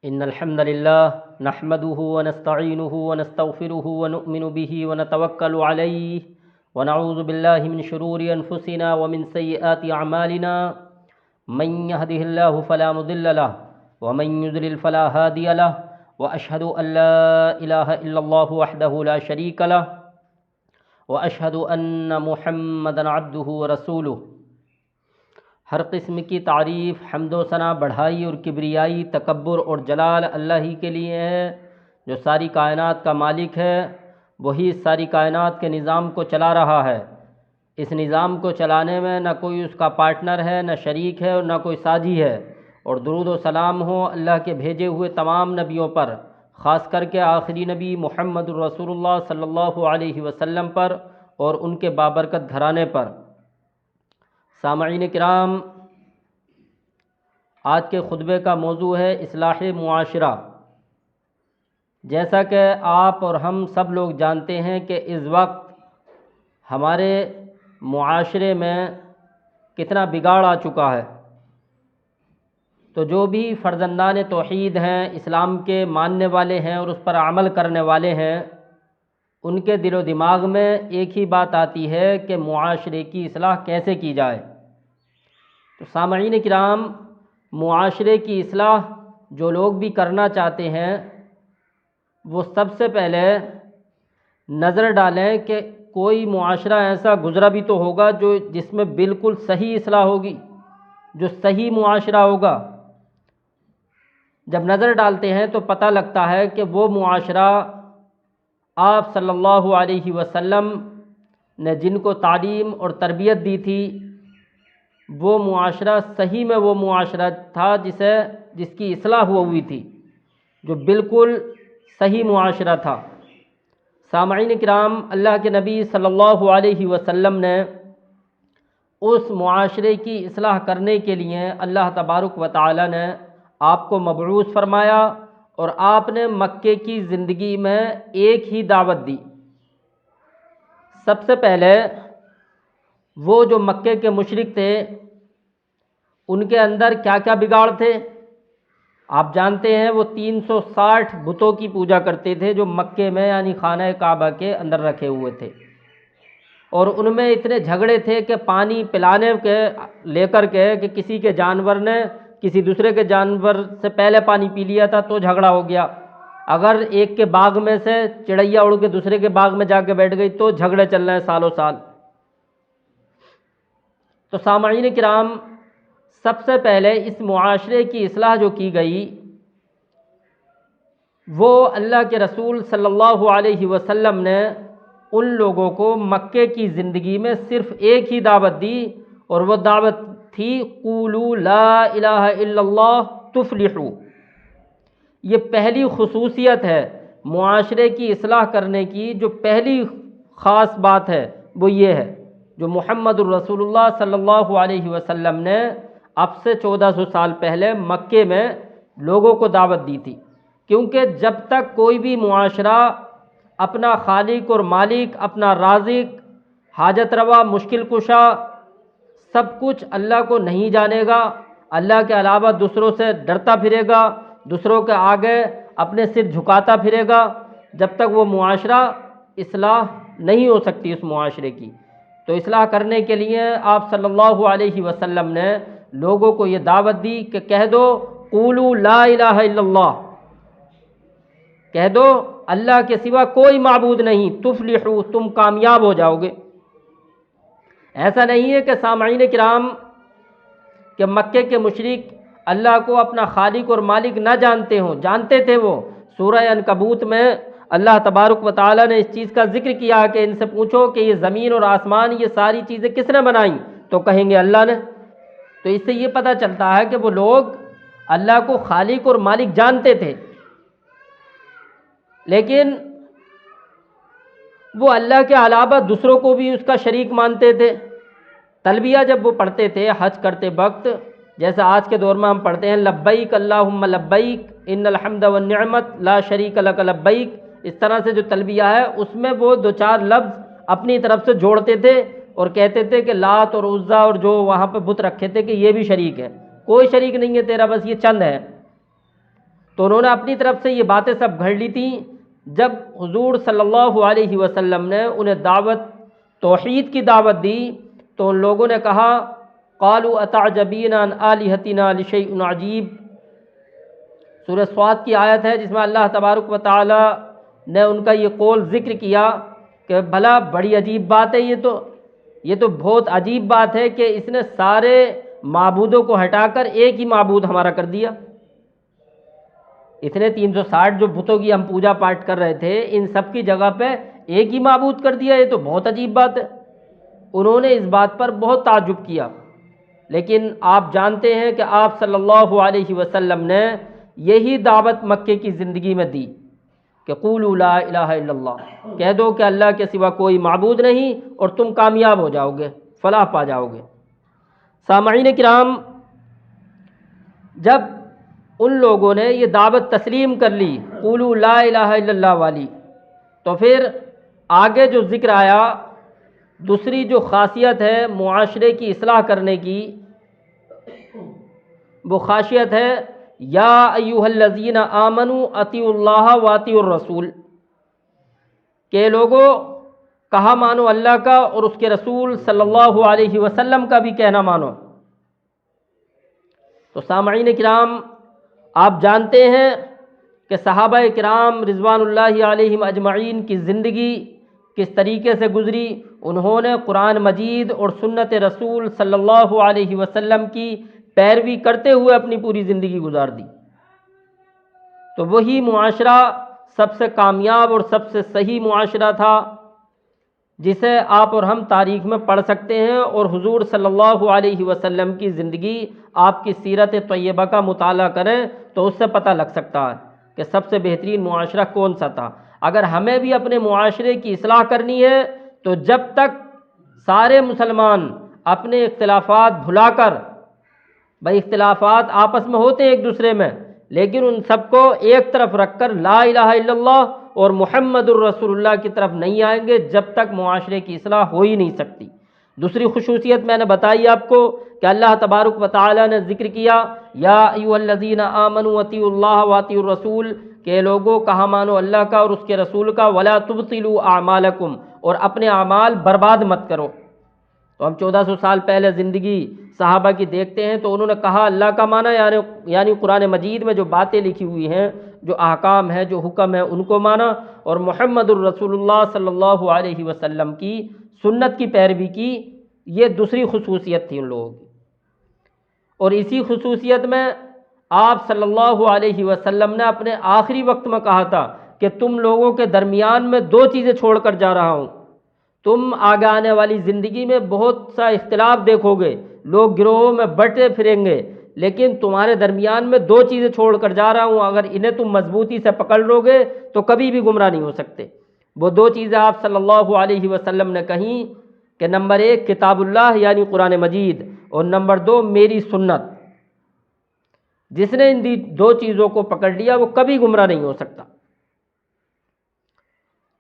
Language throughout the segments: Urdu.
إن الحمد لله نحمده ونستعينه ونستغفره ونؤمن به ونتوكل عليه ونعوذ بالله من شرور أنفسنا ومن سيئات أعمالنا من يهده الله فلا مضل له ومن يضلل فلا هادي له وأشهد أن لا إله إلا الله وحده لا شريك له وأشهد أن محمدا عبده ورسوله۔ ہر قسم کی تعریف، حمد و ثنا، بڑھائی اور کبریائی، تکبر اور جلال اللہ ہی کے لیے ہے، جو ساری کائنات کا مالک ہے۔ وہی ساری کائنات کے نظام کو چلا رہا ہے۔ اس نظام کو چلانے میں نہ کوئی اس کا پارٹنر ہے، نہ شریک ہے اور نہ کوئی ساجی ہے۔ اور درود و سلام ہو اللہ کے بھیجے ہوئے تمام نبیوں پر، خاص کر کے آخری نبی محمد رسول اللہ صلی اللہ علیہ وسلم پر اور ان کے بابرکت گھرانے پر۔ سامعین کرام، آج کے خطبے کا موضوع ہے اصلاح معاشرہ۔ جیسا کہ آپ اور ہم سب لوگ جانتے ہیں کہ اس وقت ہمارے معاشرے میں کتنا بگاڑ آ چکا ہے، تو جو بھی فرزندان توحید ہیں، اسلام کے ماننے والے ہیں اور اس پر عمل کرنے والے ہیں، ان کے دل و دماغ میں ایک ہی بات آتی ہے کہ معاشرے کی اصلاح کیسے کی جائے۔ تو سامعین کرام، معاشرے کی اصلاح جو لوگ بھی کرنا چاہتے ہیں، وہ سب سے پہلے نظر ڈالیں کہ کوئی معاشرہ ایسا گزرا بھی تو ہوگا جس میں بالکل صحیح اصلاح ہوگی، جو صحیح معاشرہ ہوگا۔ جب نظر ڈالتے ہیں تو پتہ لگتا ہے کہ وہ معاشرہ آپ صلی اللہ علیہ وسلم نے جن کو تعلیم اور تربیت دی تھی، وہ معاشرہ صحیح میں وہ معاشرہ تھا جس کی اصلاح ہوئی تھی، جو بالکل صحیح معاشرہ تھا۔ سامعین کرام، اللہ کے نبی صلی اللہ علیہ وسلم نے اس معاشرے کی اصلاح کرنے کے لیے اللہ تبارک و تعالی نے آپ کو مبعوث فرمایا، اور آپ نے مکے کی زندگی میں ایک ہی دعوت دی۔ سب سے پہلے وہ جو مکے کے مشرک تھے، ان کے اندر کیا کیا بگاڑ تھے آپ جانتے ہیں۔ وہ 360 بتوں کی پوجا کرتے تھے، جو مکے میں یعنی خانہ کعبہ کے اندر رکھے ہوئے تھے، اور ان میں اتنے جھگڑے تھے کہ پانی پلانے کے لے کر کے کہ کسی کے جانور نے کسی دوسرے کے جانور سے پہلے پانی پی لیا تھا تو جھگڑا ہو گیا، اگر ایک کے باغ میں سے چڑیا اڑ کے دوسرے کے باغ میں جا کے بیٹھ گئی تو جھگڑے چل رہے ہیں سالوں سال۔ تو سامعین کرام، سب سے پہلے اس معاشرے کی اصلاح جو کی گئی، وہ اللہ کے رسول صلی اللہ علیہ وسلم نے ان لوگوں کو مکے کی زندگی میں صرف ایک ہی دعوت دی، اور وہ دعوت تھی قولوا لا الہ الا اللہ تفلحوا۔ یہ پہلی خصوصیت ہے معاشرے کی اصلاح کرنے کی، جو پہلی خاص بات ہے وہ یہ ہے، جو محمد الرسول اللہ صلی اللہ علیہ وسلم نے اب سے 1400 سال پہلے مکے میں لوگوں کو دعوت دی تھی۔ کیونکہ جب تک کوئی بھی معاشرہ اپنا خالق اور مالک، اپنا رازق، حاجت روا، مشکل کشا، سب کچھ اللہ کو نہیں جانے گا، اللہ کے علاوہ دوسروں سے ڈرتا پھرے گا، دوسروں کے آگے اپنے سر جھکاتا پھرے گا، جب تک وہ معاشرہ اصلاح نہیں ہو سکتی اس معاشرے کی۔ تو اصلاح کرنے کے لیے آپ صلی اللہ علیہ وسلم نے لوگوں کو یہ دعوت دی کہ کہہ دو قولوا لا الہ الا اللہ، کہہ دو اللہ کے سوا کوئی معبود نہیں، تفلحوا، تم کامیاب ہو جاؤ گے۔ ایسا نہیں ہے کہ سامعین کرام کہ مکے کے مشرک اللہ کو اپنا خالق اور مالک نہ جانتے ہوں، جانتے تھے۔ وہ سورہ عنکبوت میں اللہ تبارک و تعالی نے اس چیز کا ذکر کیا کہ ان سے پوچھو کہ یہ زمین اور آسمان، یہ ساری چیزیں کس نے بنائیں؟ تو کہیں گے اللہ نے۔ تو اس سے یہ پتہ چلتا ہے کہ وہ لوگ اللہ کو خالق اور مالک جانتے تھے، لیکن وہ اللہ کے علاوہ دوسروں کو بھی اس کا شریک مانتے تھے۔ تلبیہ جب وہ پڑھتے تھے حج کرتے وقت، جیسے آج کے دور میں ہم پڑھتے ہیں لبیک اللہم لبیک ان الحمد والنعمت لا شریک لک لبیک، اس طرح سے جو تلبیہ ہے اس میں وہ دو چار لفظ اپنی طرف سے جوڑتے تھے اور کہتے تھے کہ لات اور عزا اور جو وہاں پہ بت رکھے تھے کہ یہ بھی شریک ہے، کوئی شریک نہیں ہے تیرا، بس یہ چند ہے۔ تو انہوں نے اپنی طرف سے یہ باتیں سب گھڑ لی تھیں۔ جب حضور صلی اللہ علیہ وسلم نے انہیں توحید کی دعوت دی تو ان لوگوں نے کہا قالوا اتعجبین عن آلہتنا لشیء عجیب، سورہ صاد کی آیت ہے جس میں اللہ تبارک و تعالی نے ان کا یہ قول ذکر کیا کہ بھلا بڑی عجیب بات ہے، یہ تو بہت عجیب بات ہے کہ اس نے سارے معبودوں کو ہٹا کر ایک ہی معبود ہمارا کر دیا۔ اتنے 360 جو بتوں کی ہم پوجا پاٹ کر رہے تھے، ان سب کی جگہ پہ ایک ہی معبود کر دیا، یہ تو بہت عجیب بات ہے۔ انہوں نے اس بات پر بہت تعجب کیا، لیکن آپ جانتے ہیں کہ آپ صلی اللہ علیہ وسلم نے یہی دعوت مکے کی زندگی میں دی کہ قولوا لا الہ الا اللہ، کہہ دو کہ اللہ کے سوا کوئی معبود نہیں اور تم کامیاب ہو جاؤ گے، فلاح پا جاؤ گے۔ سامعین کرام، جب ان لوگوں نے یہ دعوت تسلیم کر لی قولوا لا الہ الا اللہ والی، تو پھر آگے جو ذکر آیا، دوسری جو خاصیت ہے معاشرے کی اصلاح کرنے کی، وہ خاصیت ہے یا ایھا الذین آمنوا اطیعوا اللہ واطیعوا الرسول، کہ لوگوں کہا مانو اللہ کا اور اس کے رسول صلی اللہ علیہ وسلم کا بھی کہنا مانو۔ تو سامعین کرام، آپ جانتے ہیں کہ صحابہ کرام رضوان اللہ علیہم اجمعین کی زندگی کس طریقے سے گزری۔ انہوں نے قرآن مجید اور سنت رسول صلی اللہ علیہ وسلم کی پیروی کرتے ہوئے اپنی پوری زندگی گزار دی۔ تو وہی معاشرہ سب سے کامیاب اور سب سے صحیح معاشرہ تھا جسے آپ اور ہم تاریخ میں پڑھ سکتے ہیں، اور حضور صلی اللہ علیہ وسلم کی زندگی، آپ کی سیرت طیبہ کا مطالعہ کریں تو اس سے پتہ لگ سکتا ہے کہ سب سے بہترین معاشرہ کون سا تھا۔ اگر ہمیں بھی اپنے معاشرے کی اصلاح کرنی ہے تو جب تک سارے مسلمان اپنے اختلافات بھلا کر، بھائی اختلافات آپس میں ہوتے ہیں ایک دوسرے میں، لیکن ان سب کو ایک طرف رکھ کر لا الہ الا اللہ اور محمد الرسول اللہ کی طرف نہیں آئیں گے، جب تک معاشرے کی اصلاح ہو ہی نہیں سکتی۔ دوسری خصوصیت میں نے بتائی آپ کو کہ اللہ تبارک و تعالی نے ذکر کیا یا ایھا الذین آمنوا اطیعوا اللہ واطیعوا الرسول، کہ لوگوں کہا مانو اللہ کا اور اس کے رسول کا، ولا تبطلوا اعمالکم، اور اپنے اعمال برباد مت کرو۔ تو ہم 1400 سال پہلے زندگی صحابہ کی دیکھتے ہیں تو انہوں نے کہا اللہ کا مانا یعنی قرآن مجید میں جو باتیں لکھی ہوئی ہیں، جو احکام ہیں، جو حکم ہیں، ان کو مانا، اور محمد الرسول اللہ صلی اللہ علیہ وسلم کی سنت کی پیروی کی۔ یہ دوسری خصوصیت تھی ان لوگوں کی۔ اور اسی خصوصیت میں آپ صلی اللہ علیہ وسلم نے اپنے آخری وقت میں کہا تھا کہ تم لوگوں کے درمیان میں دو چیزیں چھوڑ کر جا رہا ہوں۔ تم آگے آنے والی زندگی میں بہت سا اختلاف دیکھو گے، لوگ گروہوں میں بٹے پھریں گے، لیکن تمہارے درمیان میں دو چیزیں چھوڑ کر جا رہا ہوں، اگر انہیں تم مضبوطی سے پکڑ لو گے تو کبھی بھی گمراہ نہیں ہو سکتے۔ وہ دو چیزیں آپ صلی اللہ علیہ وسلم نے کہیں کہ نمبر 1 کتاب اللہ یعنی قرآن مجید، اور نمبر 2 میری سنت۔ جس نے ان دو چیزوں کو پکڑ لیا وہ کبھی گمراہ نہیں ہو سکتا۔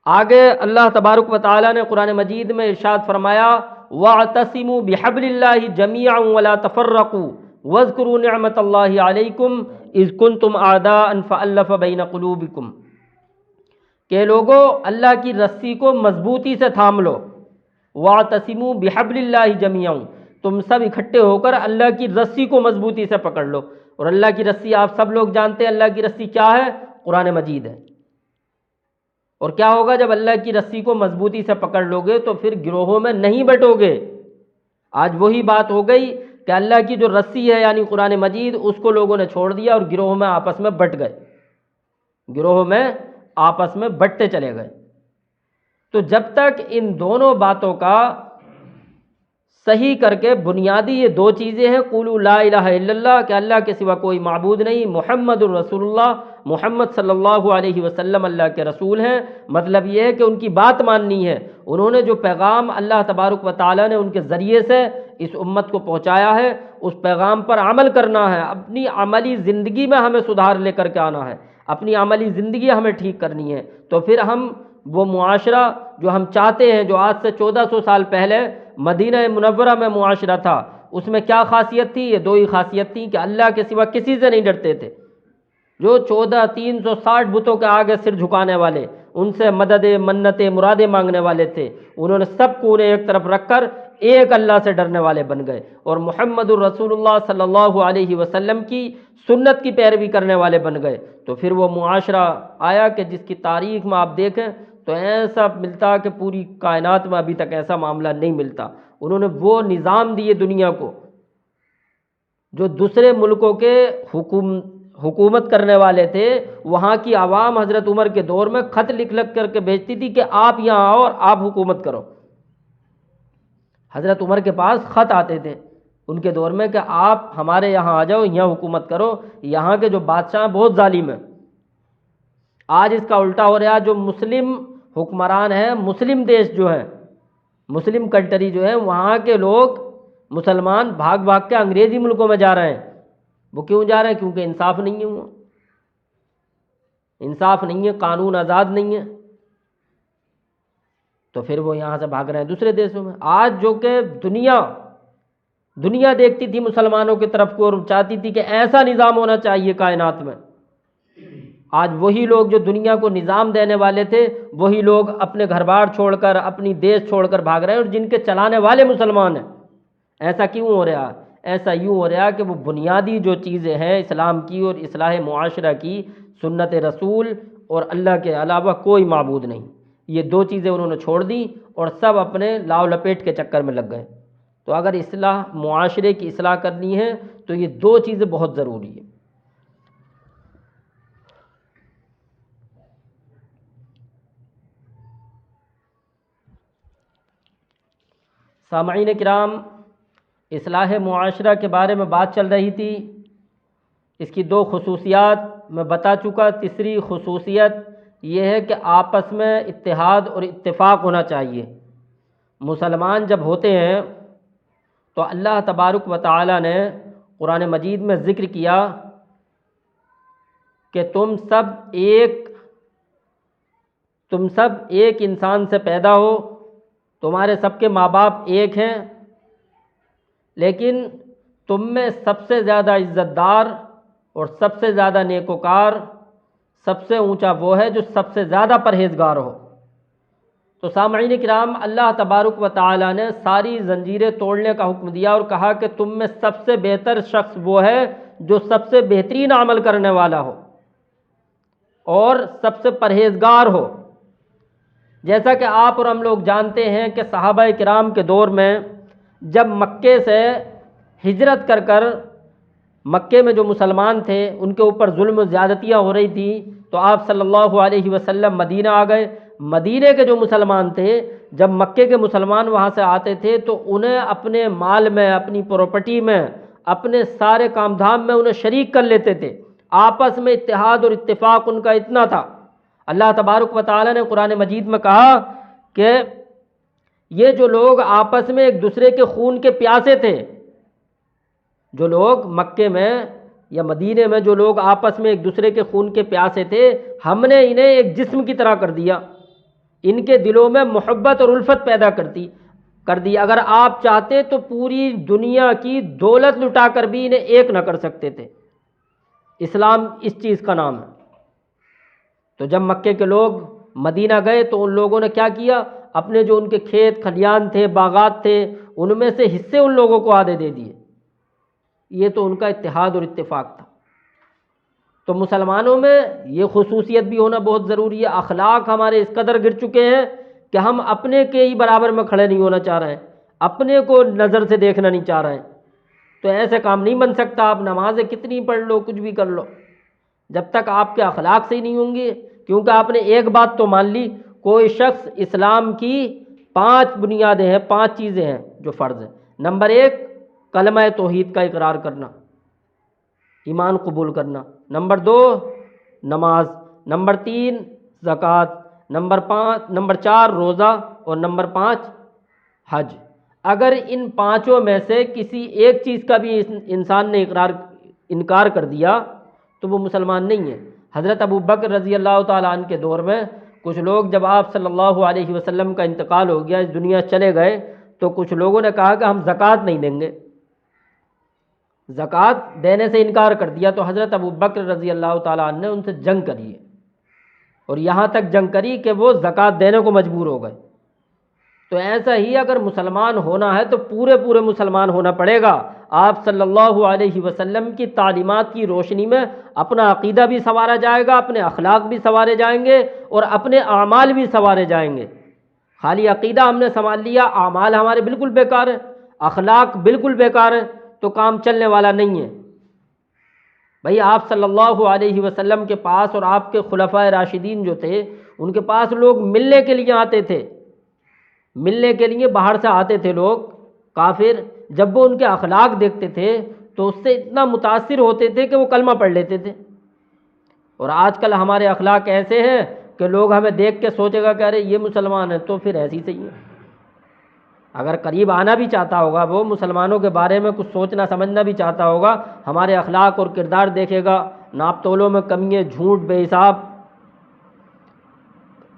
آگے اللہ تبارک و تعالی نے قرآن مجید میں ارشاد فرمایا وَاعْتَصِمُوا بِحَبْلِ اللَّهِ جَمِيعًا وَلَا تَفَرَّقُوا وَاذْكُرُوا نِعْمَةَ اللَّهِ عَلَيْكُمْ إِذْ كُنْتُمْ أَعْدَاءً فَأَلَّفَ بَيْنَ قُلُوبِكُمْ، کہ لوگو اللہ کی رسی کو مضبوطی سے تھام لو۔ وَاعْتَصِمُوا بِحَبْلِ اللَّهِ جَمِيعًا، تم سب اکٹھے ہو کر اللہ کی رسی کو مضبوطی سے پکڑ لو۔ اور اللہ کی رسی آپ سب لوگ جانتے ہیں، اللہ کی رسی کیا ہے؟ قرآن مجید ہے۔ اور کیا ہوگا جب اللہ کی رسی کو مضبوطی سے پکڑ لو گے تو پھر گروہوں میں نہیں بٹو گے۔ آج وہی بات ہو گئی کہ اللہ کی جو رسی ہے یعنی قرآن مجید، اس کو لوگوں نے چھوڑ دیا اور گروہوں میں آپس میں بٹ گئے، گروہوں میں آپس میں بٹتے چلے گئے۔ تو جب تک ان دونوں باتوں کا صحیح کر کے، بنیادی یہ دو چیزیں ہیں، قولوا لا الہ الا اللہ کہ اللہ کے سوا کوئی معبود نہیں، محمد الرسول اللہ، محمد صلی اللہ علیہ وسلم اللہ کے رسول ہیں، مطلب یہ ہے کہ ان کی بات ماننی ہے۔ انہوں نے جو پیغام اللہ تبارک و تعالی نے ان کے ذریعے سے اس امت کو پہنچایا ہے، اس پیغام پر عمل کرنا ہے۔ اپنی عملی زندگی میں ہمیں سدھار لے کر کے آنا ہے، اپنی عملی زندگی ہمیں ٹھیک کرنی ہے، تو پھر ہم وہ معاشرہ جو ہم چاہتے ہیں، جو آج سے 1400 سال پہلے مدینہ منورہ میں معاشرہ تھا، اس میں کیا خاصیت تھی؟ یہ دو ہی خاصیت تھی کہ اللہ کے سوا کسی سے نہیں ڈرتے تھے، جو 360 بتوں کے آگے سر جھکانے والے، ان سے مدد منتیں مرادیں مانگنے والے تھے، انہوں نے سب کو انہیں ایک طرف رکھ کر ایک اللہ سے ڈرنے والے بن گئے اور محمد الرسول اللہ صلی اللہ علیہ وسلم کی سنت کی پیروی کرنے والے بن گئے۔ تو پھر وہ معاشرہ آیا کہ جس کی تاریخ میں آپ دیکھیں تو ایسا ملتا کہ پوری کائنات میں ابھی تک ایسا معاملہ نہیں ملتا۔ انہوں نے وہ نظام دیے دنیا کو جو دوسرے ملکوں کے حکومت کرنے والے تھے، وہاں کی عوام حضرت عمر کے دور میں خط لکھ کر کے بھیجتی تھی کہ آپ یہاں آؤ اور آپ حکومت کرو۔ حضرت عمر کے پاس خط آتے تھے ان کے دور میں کہ آپ ہمارے یہاں آ جاؤ، یہاں حکومت کرو، یہاں کے جو بادشاہ بہت ظالم ہیں۔ آج اس کا الٹا ہو رہا ہے، جو مسلم حکمران ہیں، مسلم دیش جو ہیں، مسلم کنٹری جو ہے، وہاں کے لوگ مسلمان بھاگ بھاگ کے انگریزی ملکوں میں جا رہے ہیں۔ وہ کیوں جا رہے ہیں؟ کیونکہ انصاف نہیں ہے، وہاں انصاف نہیں ہے، قانون آزاد نہیں ہے، تو پھر وہ یہاں سے بھاگ رہے ہیں دوسرے دیشوں میں۔ آج جو کہ دنیا دیکھتی تھی مسلمانوں کی طرف کو اور چاہتی تھی کہ ایسا نظام ہونا چاہیے کائنات میں، آج وہی لوگ جو دنیا کو نظام دینے والے تھے، وہی لوگ اپنے گھر بار چھوڑ کر، اپنی دیش چھوڑ کر بھاگ رہے ہیں، اور جن کے چلانے والے مسلمان ہیں۔ ایسا کیوں ہو رہا؟ ایسا یوں ہو رہا کہ وہ بنیادی جو چیزیں ہیں اسلام کی اور اصلاح معاشرہ کی، سنت رسول اور اللہ کے علاوہ کوئی معبود نہیں، یہ دو چیزیں انہوں نے چھوڑ دی اور سب اپنے لاؤ لپیٹ کے چکر میں لگ گئے۔ تو اگر اصلاح معاشرے کی اصلاح کرنی ہے تو یہ دو چیزیں بہت ضروری ہیں۔ سامعین کرام، اصلاح معاشرہ کے بارے میں بات چل رہی تھی، اس کی دو خصوصیات میں بتا چکا۔ تیسری خصوصیت یہ ہے کہ آپس میں اتحاد اور اتفاق ہونا چاہیے۔ مسلمان جب ہوتے ہیں تو اللہ تبارک و تعالی نے قرآن مجید میں ذکر کیا کہ تم سب ایک انسان سے پیدا ہو، تمہارے سب کے ماں باپ ایک ہیں، لیکن تم میں سب سے زیادہ عزت دار اور سب سے زیادہ نیکوکار، سب سے اونچا وہ ہے جو سب سے زیادہ پرہیزگار ہو۔ تو سامعین کرام، اللہ تبارک و تعالی نے ساری زنجیریں توڑنے کا حکم دیا اور کہا کہ تم میں سب سے بہتر شخص وہ ہے جو سب سے بہترین عمل کرنے والا ہو اور سب سے پرہیزگار ہو۔ جیسا کہ آپ اور ہم لوگ جانتے ہیں کہ صحابہ کرام کے دور میں جب مکے سے ہجرت کر مکے میں جو مسلمان تھے ان کے اوپر ظلم و زیادتیاں ہو رہی تھیں، تو آپ صلی اللہ علیہ وسلم مدینہ آ گئے۔ مدینے کے جو مسلمان تھے، جب مکے کے مسلمان وہاں سے آتے تھے تو انہیں اپنے مال میں، اپنی پراپرٹی میں، اپنے سارے کام دھام میں انہیں شریک کر لیتے تھے۔ آپس میں اتحاد اور اتفاق ان کا اتنا تھا۔ اللہ تبارک و تعالی نے قرآن مجید میں کہا کہ یہ جو لوگ آپس میں ایک دوسرے کے خون کے پیاسے تھے، جو لوگ مکے میں یا مدینے میں جو لوگ آپس میں ایک دوسرے کے خون کے پیاسے تھے، ہم نے انہیں ایک جسم کی طرح کر دیا، ان کے دلوں میں محبت اور الفت پیدا کر دی۔ اگر آپ چاہتے تو پوری دنیا کی دولت لٹا کر بھی انہیں ایک نہ کر سکتے تھے۔ اسلام اس چیز کا نام ہے۔ تو جب مکے کے لوگ مدینہ گئے تو ان لوگوں نے کیا کیا؟ اپنے جو ان کے کھیت کھلیان تھے، باغات تھے، ان میں سے حصے ان لوگوں کو آدھے دے دیے۔ یہ تو ان کا اتحاد اور اتفاق تھا۔ تو مسلمانوں میں یہ خصوصیت بھی ہونا بہت ضروری ہے۔ اخلاق ہمارے اس قدر گر چکے ہیں کہ ہم اپنے کے ہی برابر میں کھڑے نہیں ہونا چاہ رہے ہیں، اپنے کو نظر سے دیکھنا نہیں چاہ رہے ہیں۔ تو ایسے کام نہیں بن سکتا۔ آپ نمازیں کتنی پڑھ لو، کچھ بھی کر لو، جب تک آپ کے اخلاق صحیح نہیں ہوں گے، کیونکہ آپ نے ایک بات تو مان لی، کوئی شخص اسلام کی 5 بنیادیں ہیں، 5 چیزیں ہیں جو فرض ہیں۔ نمبر 1 کلمہ توحید کا اقرار کرنا، ایمان قبول کرنا۔ نمبر 2 نماز۔ نمبر 3 زکوٰۃ۔ نمبر 4 روزہ، اور نمبر 5 حج۔ اگر ان 5 میں سے کسی ایک چیز کا بھی انسان نے انکار کر دیا تو وہ مسلمان نہیں ہے۔ حضرت ابو بکر رضی اللہ تعالیٰ عنہ کے دور میں کچھ لوگ، جب آپ صلی اللہ علیہ وسلم کا انتقال ہو گیا، اس دنیا چلے گئے، تو کچھ لوگوں نے کہا کہ ہم زکوٰۃ نہیں دیں گے۔ زکوٰۃ دینے سے انکار کر دیا تو حضرت ابو بکر رضی اللہ تعالیٰ عنہ نے ان سے جنگ کری ہے، اور یہاں تک جنگ کری کہ وہ زکوٰۃ دینے کو مجبور ہو گئے۔ تو ایسا ہی اگر مسلمان ہونا ہے تو پورے مسلمان ہونا پڑے گا۔ آپ صلی اللہ علیہ وسلم کی تعلیمات کی روشنی میں اپنا عقیدہ بھی سنوارا جائے گا، اپنے اخلاق بھی سنوارے جائیں گے، اور اپنے اعمال بھی سنوارے جائیں گے۔ خالی عقیدہ ہم نے سنبھال لیا، اعمال ہمارے بالکل بیکار ہیں، اخلاق بالکل بیکار ہیں، تو کام چلنے والا نہیں ہے۔ بھئی آپ صلی اللہ علیہ وسلم کے پاس اور آپ کے خلفائے راشدین جو تھے، ان کے پاس لوگ ملنے کے لیے آتے تھے، ملنے کے لیے باہر سے آتے تھے لوگ کافر، جب وہ ان کے اخلاق دیکھتے تھے تو اس سے اتنا متاثر ہوتے تھے کہ وہ کلمہ پڑھ لیتے تھے۔ اور آج کل ہمارے اخلاق ایسے ہیں کہ لوگ ہمیں دیکھ کے سوچے گا کہ ارے یہ مسلمان ہے، تو پھر ایسی صحیح ہے۔ اگر قریب آنا بھی چاہتا ہوگا، وہ مسلمانوں کے بارے میں کچھ سوچنا سمجھنا بھی چاہتا ہوگا، ہمارے اخلاق اور کردار دیکھے گا، ناپ تولوں میں کمیاں، جھوٹ بے حساب،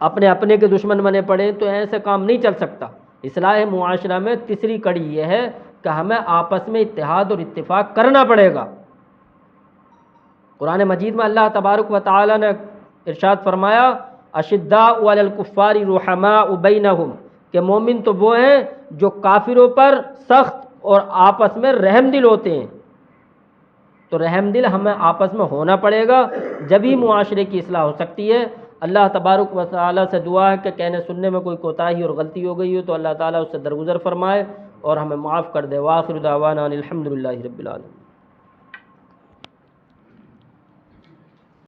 اپنے کے دشمن بنے پڑے، تو ایسے کام نہیں چل سکتا۔ اصلاح معاشرہ میں تیسری کڑی یہ ہے کہ ہمیں آپس میں اتحاد اور اتفاق کرنا پڑے گا۔ قرآن مجید میں اللہ تبارک و تعالی نے ارشاد فرمایا اشداء علی الکفار رحماء بینہم، کہ مومن تو وہ ہیں جو کافروں پر سخت اور آپس میں رحم دل ہوتے ہیں۔ تو رحم دل ہمیں آپس میں ہونا پڑے گا، جبھی معاشرے کی اصلاح ہو سکتی ہے۔ اللہ تبارک و تعالی سے دعا ہے کہ کہنے سننے میں کوئی کوتاہی اور غلطی ہو گئی ہو تو اللہ تعالیٰ اس سے درگزر فرمائے اور ہمیں معاف کر دے۔ وآخر دعوانا ان الحمد للہ رب العالمین۔